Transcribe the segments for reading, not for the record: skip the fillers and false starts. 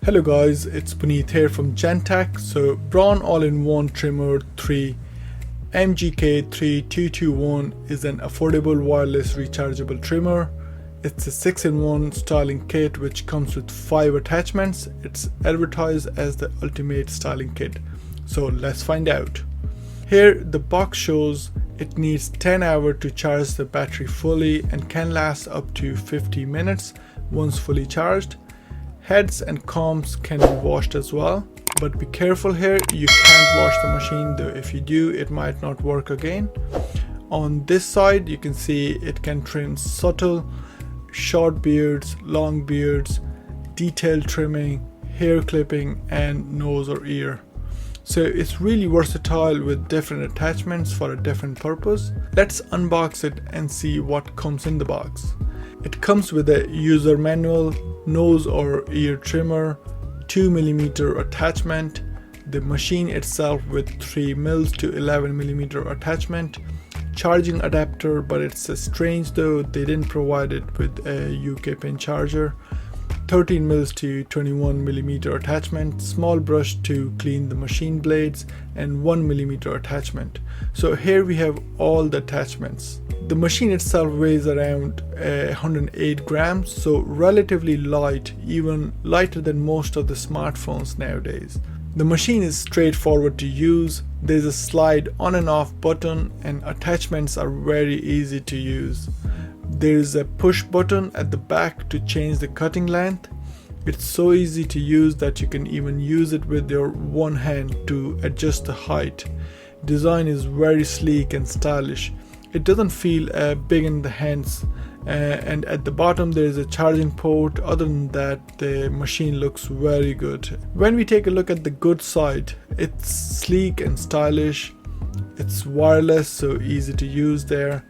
Hello guys, it's Puneet here from Gentech. So Braun all-in-one trimmer 3 MGK3221 is an affordable wireless rechargeable trimmer. It's a 6-in-1 styling kit which comes with 5 attachments. It's advertised as the ultimate styling kit. So let's find out. Here the box shows it needs 10 hours to charge the battery fully and can last up to 50 minutes once fully charged. Heads and combs can be washed as well, but be careful here, you can't wash the machine, though if you do it might not work again. On this side you can see it can trim subtle, short beards, long beards, detailed trimming, hair clipping and nose or ear. So it's really versatile with different attachments for a different purpose. Let's unbox it and see what comes in the box. It comes with a user manual, nose or ear trimmer, 2mm attachment, the machine itself with 3mm to 11mm attachment, charging adapter, but it's strange though they didn't provide it with a UK pin charger, 13mm to 21mm attachment, small brush to clean the machine blades, and 1mm attachment. So here we have all the attachments. The machine itself weighs around 108 grams, so relatively light, even lighter than most of the smartphones nowadays. The machine is straightforward to use. There's a slide on and off button and attachments are very easy to use. There is a push button at the back to change the cutting length. It's so easy to use that you can even use it with your one hand to adjust the height. Design is very sleek and stylish. It doesn't feel big in the hands, and at the bottom there is a charging port. Other than that, the machine looks very good. When we take a look at the good side, it's sleek and stylish. It's wireless, so easy to use there.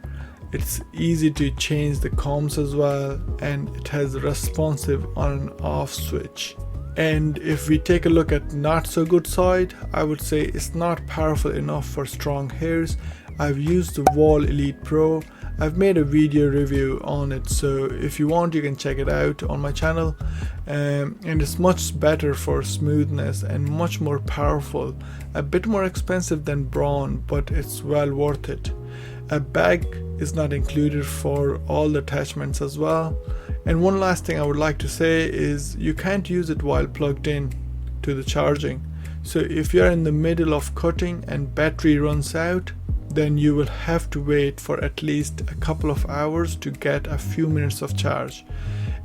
It's easy to change the comms as well, and it has a responsive on and off switch. And if we take a look at not so good side, I would say it's not powerful enough for strong hairs. I've used the Wall Elite Pro. I've made a video review on it, so if you want you can check it out on my channel, and it's much better for smoothness and much more powerful. A bit more expensive than Braun, but it's well worth it. A bag is not included for all the attachments as well. And one last thing I would like to say is you can't use it while plugged in to the charging. So if you're in the middle of cutting and battery runs out, then you will have to wait for at least a couple of hours to get a few minutes of charge.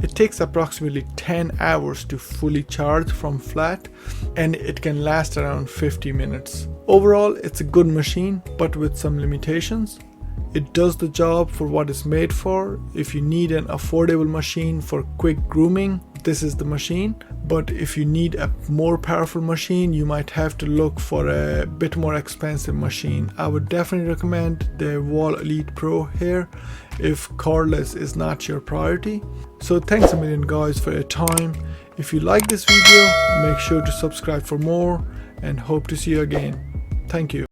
It takes approximately 10 hours to fully charge from flat, and it can last around 50 minutes. Overall, it's a good machine, but with some limitations. It does the job for what it's made for. If you need an affordable machine for quick grooming, this is the machine. But if you need a more powerful machine, you might have to look for a bit more expensive machine. I would definitely recommend the Wall Elite Pro here if cordless is not your priority. So thanks a million guys for your time. If you like this video, make sure to subscribe for more and hope to see you again. Thank you.